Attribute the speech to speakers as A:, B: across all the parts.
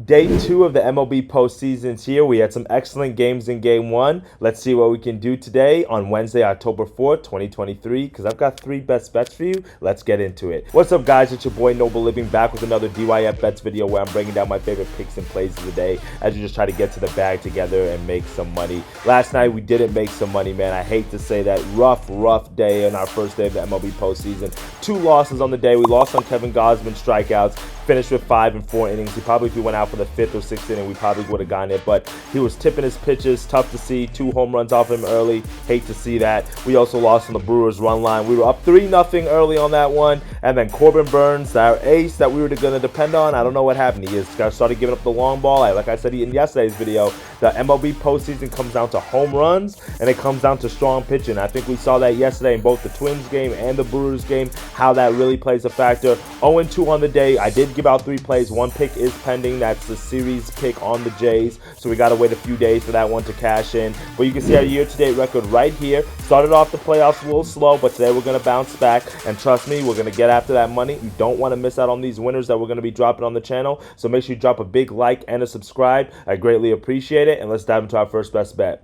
A: Day 2 of the MLB postseason's here. We had some excellent games in Game 1. Let's see what we can do today on Wednesday, October 4th, 2023, because I've got 3 best bets for you. Let's get into it. What's up, guys? It's your boy Noble Living, back with another DYF Bets video where I'm breaking down my favorite picks and plays of the day as you just try to get to the bag together and make some money. Last night, we didn't make some money, man. I hate to say that. Rough day on our first day of the MLB postseason. 2 losses on the day. We lost on Kevin Gausman's strikeouts. Finished with 5 and 4 innings. If he went out for the 5th or 6th inning, we probably would have gotten it, but he was tipping his pitches. Tough to see. 2 home runs off him early. Hate to see that. We also lost on the Brewers run line. We were up 3-0 early on that one, and then Corbin Burns, our ace that we were going to depend on, I don't know what happened. He started giving up the long ball. Like I said in yesterday's video, the MLB postseason comes down to home runs, and it comes down to strong pitching. I think we saw that yesterday in both the Twins game and the Brewers game, how that really plays a factor. 0-2 on the day. I did give out 3 plays. 1 pick is pending. That's the series pick on the Jays, so we got to wait a few days for that one to cash in. But you can see our year-to-date record right here. Started off the playoffs a little slow, but today we're going to bounce back, and trust me, we're going to get after that money. You don't want to miss out on these winners that we're going to be dropping on the channel, so make sure you drop a big like and a subscribe. I greatly appreciate it, and let's dive into our first best bet.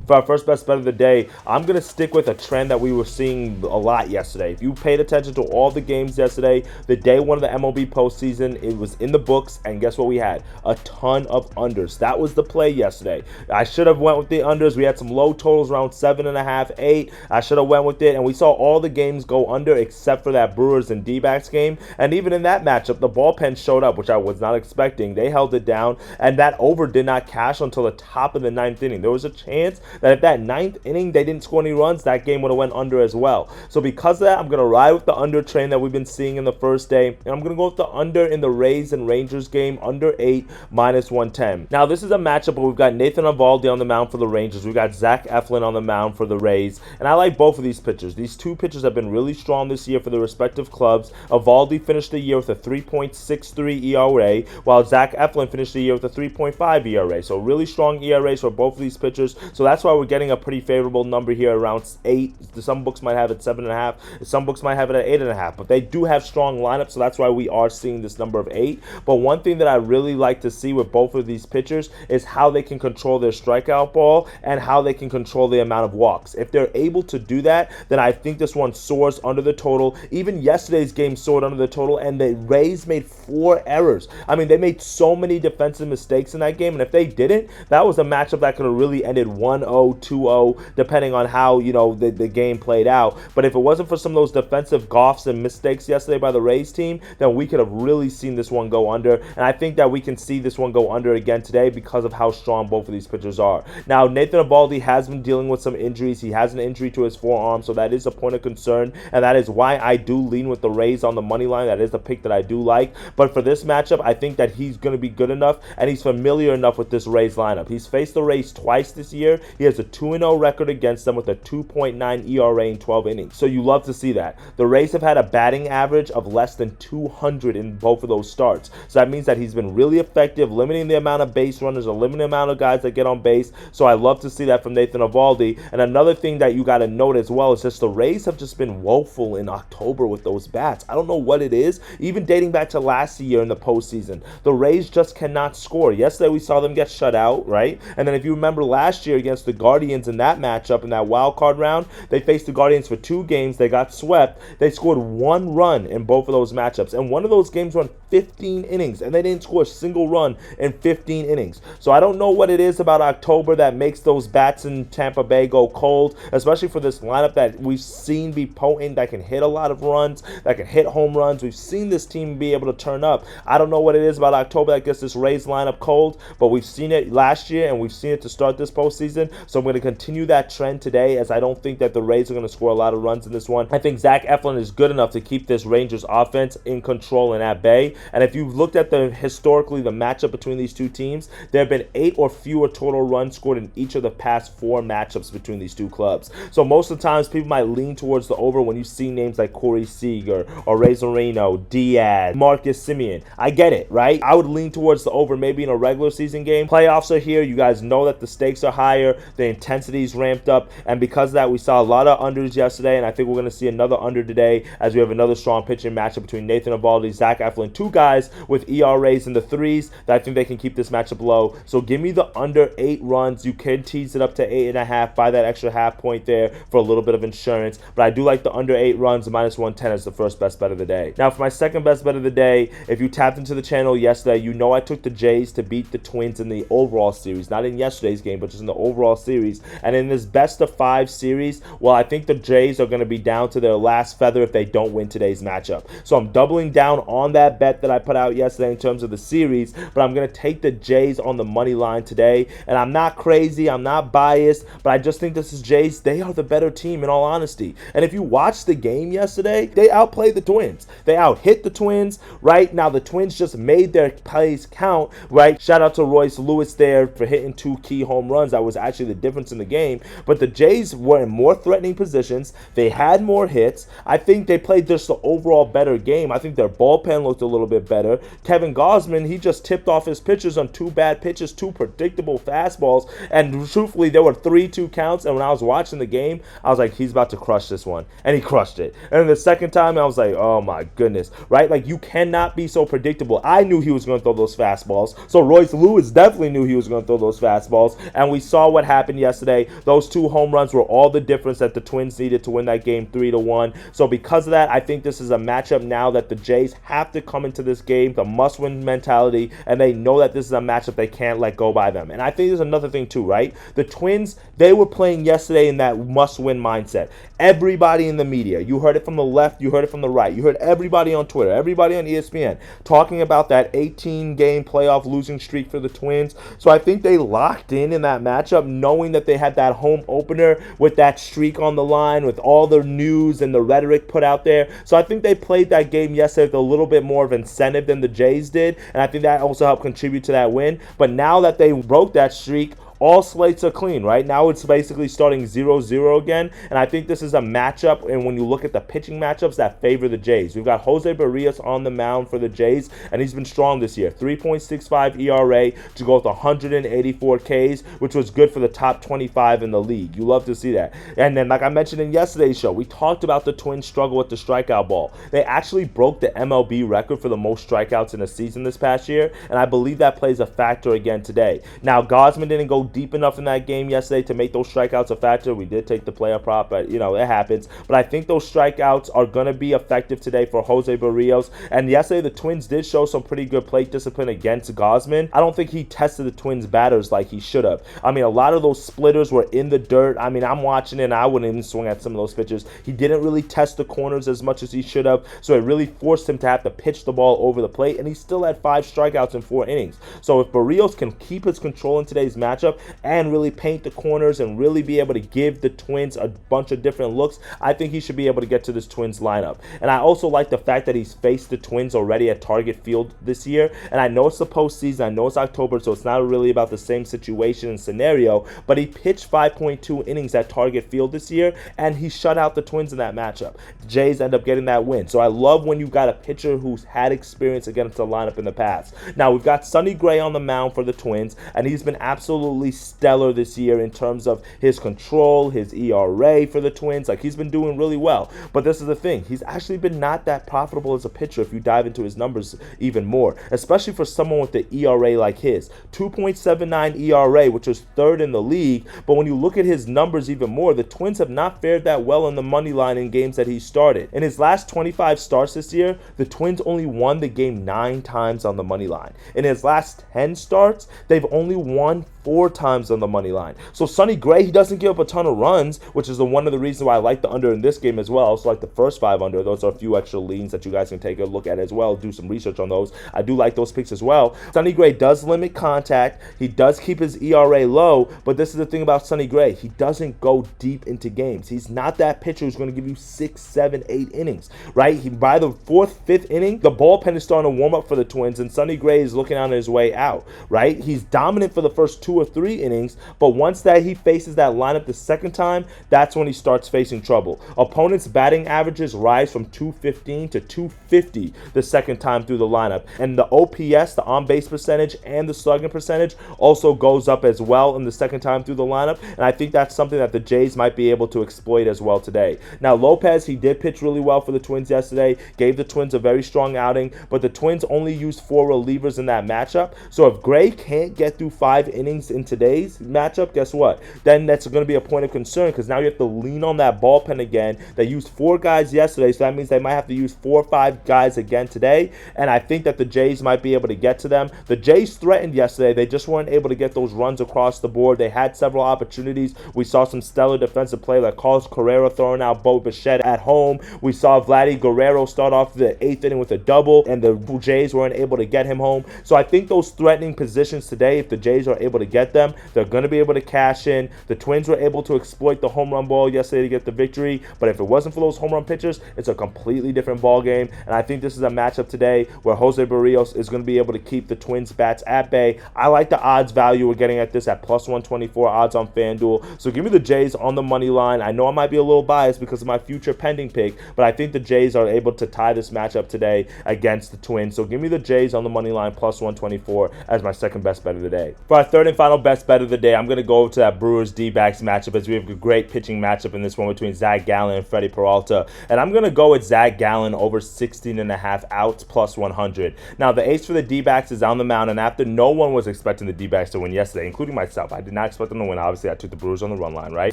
A: For our first best bet of the day, I'm going to stick with a trend that we were seeing a lot yesterday. If you paid attention to all the games yesterday, the day 1 of the MLB postseason, it was in the books, and guess what we had? A ton of unders. That was the play yesterday. I should have went with the unders. We had some low totals around 7.5, 8. I should have went with it, and we saw all the games go under except for that Brewers and D-backs game, and even in that matchup, the bullpen showed up, which I was not expecting. They held it down, and that over did not cash until the top of the 9th inning. There was a chance that if that 9th inning they didn't score any runs, that game would have went under as well. So because of that, I'm going to ride with the under train that we've been seeing in the first day, and I'm going to go with the under in the Rays and Rangers game, under 8, -110. Now, this is a matchup where we've got Nathan Eovaldi on the mound for the Rangers. We've got Zach Eflin on the mound for the Rays, and I like both of these pitchers. These 2 pitchers have been really strong this year for their respective clubs. Eovaldi finished the year with a 3.63 ERA, while Zach Eflin finished the year with a 3.5 ERA. So really strong ERAs for both of these pitchers. So that's why we're getting a pretty favorable number here, around 8. Some books might have it 7.5. Some books might have it at 8.5. But they do have strong lineups, so that's why we are seeing this number of 8. But one thing that I really like to see with both of these pitchers is how they can control their strikeout ball and how they can control the amount of walks. If they're able to do that, then I think this one soars under the total. Even yesterday's game soared under the total, and the Rays made 4 errors. I mean, they made so many defensive mistakes in that game, and if they didn't, that was a matchup that could have really ended 1-0, 2-0, depending on how, the game played out. But if it wasn't for some of those defensive gaffes and mistakes yesterday by the Rays team, then we could have really seen this one go under. And I think that we can see this one go under again today because of how strong both of these pitchers are. Now, Nathan Eovaldi has been dealing with some injuries. He has an injury to his forearm, so that is a point of concern, and that is why I do lean with the Rays on the money line. That is the pick that I do like. But for this matchup, I think that he's going to be good enough, and he's familiar enough with this Rays lineup. He's faced the Rays twice this year. He has a 2-0 record against them with a 2.9 ERA in 12 innings. So you love to see that. The Rays have had a batting average of less than 200 in both of those starts. So that means that he's been really effective, limiting the amount of base runners, or limiting the amount of guys that get on base. So I love to see that from Nathan Eovaldi. And another thing that you got to note as well is just the Rays have just been woeful in October with those bats. I don't know what it is. Even dating back to last year in the postseason, the Rays just cannot score. Yesterday we saw them get shut out, right? And then if you remember last year against the Guardians in that matchup, in that wild card round, they faced the Guardians for 2 games. They got swept. They scored 1 run in both of those matchups, and one of those games went 15 innings, and they didn't score a single run in 15 innings. So I don't know what it is about October that makes those bats in Tampa Bay go cold, especially for this lineup that we've seen be potent, that can hit a lot of runs, that can hit home runs. We've seen this team be able to turn up. I don't know what it is about October that gets this Rays lineup cold, but we've seen it last year, and we've seen it to start this postseason. So I'm going to continue that trend today, as I don't think that the Rays are going to score a lot of runs in this one. I think Zach Eflin is good enough to keep this Rangers offense in control and at bay. And if you've looked at historically the matchup between these 2 teams, there have been 8 or fewer total runs scored in each of the past 4 matchups between these 2 clubs. So most of the times people might lean towards the over when you see names like Corey Seager or Rezarino, Diaz, Marcus Semien. I get it, right? I would lean towards the over maybe in a regular season game. Playoffs are here. You guys know that the stakes are higher. The intensity is ramped up. And because of that, we saw a lot of unders yesterday, and I think we're going to see another under today as we have another strong pitching matchup between Nathan Eovaldi, Zach Eflin. 2 guys with ERAs in the threes that I think they can keep this matchup low. So give me the under 8 runs. You can tease it up to 8.5 by that extra half point there for a little bit of insurance. But I do like the under 8 runs, minus 110 as the first best bet of the day. Now for my second best bet of the day, if you tapped into the channel yesterday, you know I took the Jays to beat the Twins in the overall series. Not in yesterday's game, but just in the overall series. And in this best of 5 series, well, I think the Jays are going to be down to their last feather if they don't win today's matchup. So I'm doubling down on that bet that I put out yesterday in terms of the series, but I'm going to take the Jays on the money line today. And I'm not crazy, I'm not biased, but I just think this is Jays. They are the better team in all honesty. And if you watched the game yesterday, they outplayed the Twins. They out-hit the Twins, right? Now the Twins just made their plays count, right? Shout out to Royce Lewis there for hitting 2 key home runs. That was actually the difference in the game. But the Jays were in more threatening positions. They had more hits. I think they played just the overall better game. I think their bullpen looked a little bit better. Kevin Gausman, he just tipped off his pitchers on 2 bad pitches, 2 predictable fastballs, and truthfully, there were 3-2 counts, and when I was watching the game, I was like, he's about to crush this one, and he crushed it. And then the second time, I was like, oh my goodness, right? Like, you cannot be so predictable. I knew he was going to throw those fastballs, so Royce Lewis definitely knew he was going to throw those fastballs, and we saw what happened yesterday. Those 2 home runs were all the difference that the Twins needed to win that game 3-1. So because of that, I think this is a matchup now that the Jays have to come into this game, the must-win mentality, and they know that this is a matchup they can't let go by them. And I think there's another thing too, right? The Twins, they were playing yesterday in that must-win mindset. Everybody in the media, you heard it from the left, you heard it from the right, you heard everybody on Twitter, everybody on ESPN talking about that 18-game playoff losing streak for the Twins. So I think they locked in that matchup knowing that they had that home opener with that streak on the line, with all the news and the rhetoric put out there. So I think they played that game yesterday with a little bit more of incentive than the Jays did, and I think that also helped contribute to that win. But now that they broke that streak, all slates are clean, right? Now it's basically starting 0-0 again, and I think this is a matchup, and when you look at the pitching matchups, that favor the Jays. We've got Jose Barrios on the mound for the Jays, and he's been strong this year. 3.65 ERA to go with 184 Ks, which was good for the top 25 in the league. You love to see that. And then, like I mentioned in yesterday's show, we talked about the Twins' struggle with the strikeout ball. They actually broke the MLB record for the most strikeouts in a season this past year, and I believe that plays a factor again today. Now, Gausman didn't go deep enough in that game yesterday to make those strikeouts a factor. We did take the player prop, but you know, it happens. But I think those strikeouts are going to be effective today for Jose Barrios. And yesterday, the Twins did show some pretty good plate discipline against Gausman. I don't think he tested the Twins batters like he should have. I mean, a lot of those splitters were in the dirt. I mean, I'm watching it and I wouldn't even swing at some of those pitches. He didn't really test the corners as much as he should have. So it really forced him to have to pitch the ball over the plate. And he still had 5 strikeouts in 4 innings. So if Barrios can keep his control in today's matchup and really paint the corners and really be able to give the Twins a bunch of different looks, I think he should be able to get to this Twins lineup. And I also like the fact that he's faced the Twins already at Target Field this year. And I know it's the postseason, I know it's October, so it's not really about the same situation and scenario, but he pitched 5.2 innings at Target Field this year, and he shut out the Twins in that matchup. The Jays end up getting that win. So I love when you got a pitcher who's had experience against the lineup in the past. Now, we've got Sonny Gray on the mound for the Twins, and he's been absolutely stellar this year in terms of his control, his ERA for the Twins. Like, he's been doing really well. But this is the thing. He's actually been not that profitable as a pitcher if you dive into his numbers even more, especially for someone with the ERA like his. 2.79 ERA, which was 3rd in the league. But when you look at his numbers even more, the Twins have not fared that well on the money line in games that he started. In his last 25 starts this year, the Twins only won the game 9 times on the money line. In his last 10 starts, they've only won 4 times on the money line. So Sonny Gray, he doesn't give up a ton of runs, which is one of the reasons why I like the under in this game as well. I also like the first 5 under. Those are a few extra leans that you guys can take a look at as well. Do some research on those. I do like those picks as well. Sonny Gray does limit contact. He does keep his ERA low, but this is the thing about Sonny Gray. He doesn't go deep into games. He's not that pitcher who's going to give you 6, 7, 8 innings, right? By the 4th, 5th inning, the bullpen is starting to warm up for the Twins, and Sonny Gray is looking on his way out, right? He's dominant for the first 2 2 or 3 innings, but once that he faces that lineup the second time, that's when he starts facing trouble. Opponents' batting averages rise from 215 to 250 the second time through the lineup, and the OPS, the on-base percentage, and the slugging percentage also goes up as well in the second time through the lineup, and I think that's something that the Jays might be able to exploit as well today. Now, Lopez, he did pitch really well for the Twins yesterday, gave the Twins a very strong outing, but the Twins only used 4 relievers in that matchup, so if Gray can't get through 5 innings in today's matchup, guess what? Then that's going to be a point of concern, because now you have to lean on that bullpen again. They used 4 guys yesterday, so that means they might have to use 4 or 5 guys again today, and I think that the Jays might be able to get to them. The Jays threatened yesterday. They just weren't able to get those runs across the board. They had several opportunities. We saw some stellar defensive play like Carlos Carrera throwing out Bo Bichette at home. We saw Vladdy Guerrero start off the 8th inning with a double, and the Jays weren't able to get him home. So I think those threatening positions today, if the Jays are able to get them, they're going to be able to cash in. The Twins were able to exploit the home run ball yesterday to get the victory, but if it wasn't for those home run pitchers, it's a completely different ball game, and I think this is a matchup today where Jose Barrios is going to be able to keep the Twins bats at bay. I like the odds value we're getting at this at plus 124 odds on FanDuel, so give me the Jays on the money line. I know I might be a little biased because of my future pending pick, but I think the Jays are able to tie this matchup today against the Twins, so give me the Jays on the money line plus 124 as my second best bet of the day. For our third and final best bet of the day, I'm going to go to that Brewers D-backs matchup, as we have a great pitching matchup in this one between Zach Gallen and Freddie Peralta, and I'm going to go with Zach Gallen over 16.5 outs plus 100. Now, the ace for the D-backs is on the mound, and after no one was expecting the D-backs to win yesterday, including myself, I did not expect them to win. Obviously, I took the Brewers on the run line, right?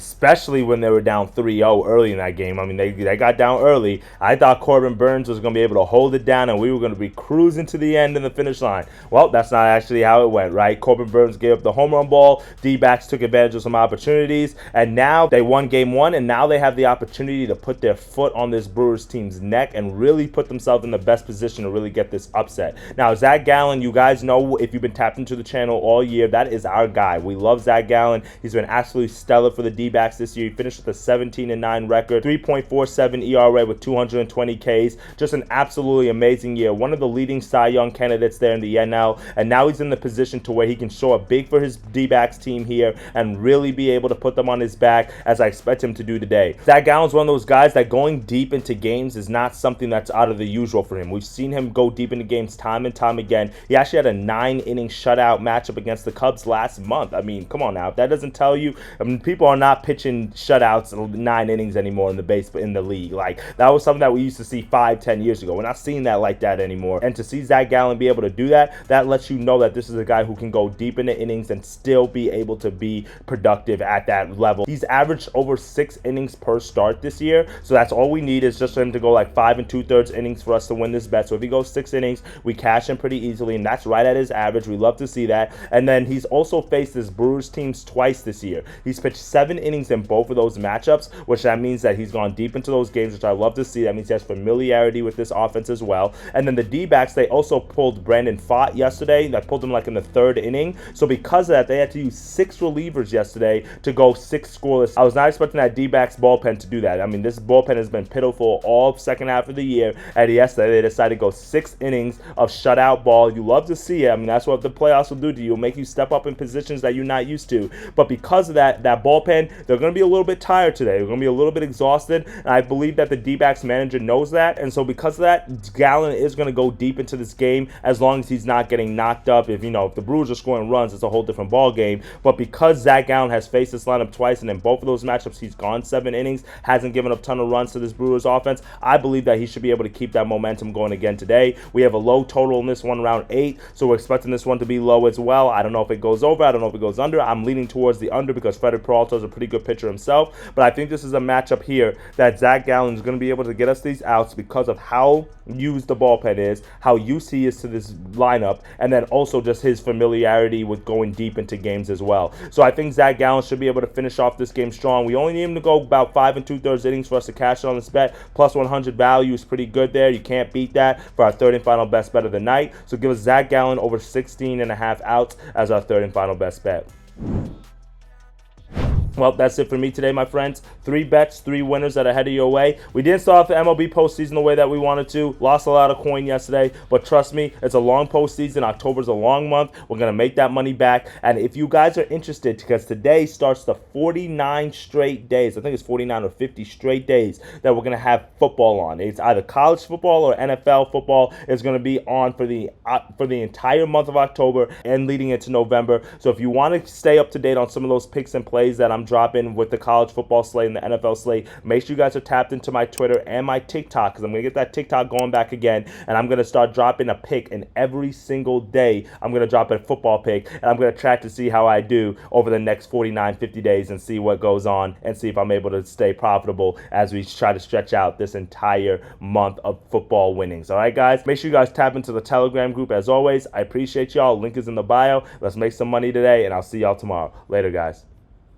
A: Especially when they were down 3-0 early in that game. I mean, they got down early. I thought Corbin Burns was going to be able to hold it down, and we were going to be cruising to the end in the finish line. Well, that's not actually how it went, right? Corbin Burns gave up the home run ball. D-backs took advantage of some opportunities, and now they won game 1, and now they have the opportunity to put their foot on this Brewers team's neck and really put themselves in the best position to really get this upset. Now, Zach Gallen, you guys know, if you've been tapped into the channel all year, that is our guy. We love Zach Gallen. He's been absolutely stellar for the D-backs this year. He finished with a 17-9 record, 3.47 ERA with 220 Ks. Just an absolutely amazing year. One of the leading Cy Young candidates there in the NL, and now he's in the position to where he can show up big for his D-backs team here and really be able to put them on his back, as I expect him to do today. Zach Gallen's one of those guys that going deep into games is not something that's out of the usual for him. We've seen him go deep into games time and time again. He actually had a 9-inning shutout matchup against the Cubs last month. I mean, come on now. If that doesn't tell you, I mean, people are not pitching shutouts 9 innings anymore in the league. Like, that was something that we used to see 5-10 years ago. We're not seeing that like that anymore. And to see Zach Gallen be able to do that, that lets you know that this is a guy who can go deep into innings and still be able to be productive at that level. He's averaged over 6 innings per start this year, so that's all we need, is just for him to go like 5 2/3 innings for us to win this bet. So if he goes 6 innings, we cash him pretty easily, and that's right at his average. We love to see that. And then he's also faced this Brewers teams twice this year. He's pitched 7 innings in both of those matchups, which that means that he's gone deep into those games, which I love to see. That means he has familiarity with this offense as well. And then the D-backs, they also pulled Brandon Pfaadt yesterday. That pulled him like in the 3rd inning. So because of that, they had to use 6 relievers yesterday to go 6 scoreless. I was not expecting that D-backs bullpen to do that. I mean, this bullpen has been pitiful all second half of the year, and yesterday they decided to go 6 innings of shutout ball. You love to see it. I mean, that's what the playoffs will do to you. It'll make you step up in positions that you're not used to. But because of that bullpen, they're going to be a little bit tired today. They're going to be a little bit exhausted, and I believe that the D-backs manager knows that. And so because of that, Gallen is going to go deep into this game as long as he's not getting knocked up. If the Brewers are scoring runs, it's a whole different ball game. But because Zach Gallen has faced this lineup twice, and in both of those matchups he's gone 7 innings, hasn't given up a ton of runs to this Brewers offense, I believe that he should be able to keep that momentum going again today. We have a low total in this one, around 8, so we're expecting this one to be low as well. I don't know if it goes over. I don't know if it goes under. I'm leaning towards the under because Freddie Peralta is a pretty good pitcher himself, but I think this is a matchup here that Zach Gallen is going to be able to get us these outs because of how used the bullpen is, how used he is to this lineup, and then also just his familiarity with going deep into games as well. So I think Zach Gallen should be able to finish off this game strong. We only need him to go about 5 2/3 innings for us to cash it on this bet. Plus 100 value is pretty good there. You can't beat that for our third and final best bet of the night. So give us Zach Gallen over 16.5 outs as our third and final best bet. Well, that's it for me today, my friends. 3 bets, 3 winners that are headed your way. We didn't start off the MLB postseason the way that we wanted to. Lost a lot of coin yesterday, but trust me, it's a long postseason. October's a long month. We're going to make that money back. And if you guys are interested, because today starts the 49 straight days, I think it's 49 or 50 straight days that we're going to have football on. It's either college football or NFL football is going to be on for the entire month of October and leading into November. So if you want to stay up to date on some of those picks and plays that I'm dropping with the college football slate and the NFL slate, make sure you guys are tapped into my Twitter and my TikTok, because I'm going to get that TikTok going back again, and I'm going to start dropping a pick, and every single day I'm going to drop a football pick, and I'm going to track to see how I do over the next 49, 50 days and see what goes on and see if I'm able to stay profitable as we try to stretch out this entire month of football winnings. All right, guys? Make sure you guys tap into the Telegram group as always. I appreciate y'all. Link is in the bio. Let's make some money today, and I'll see y'all tomorrow. Later, guys.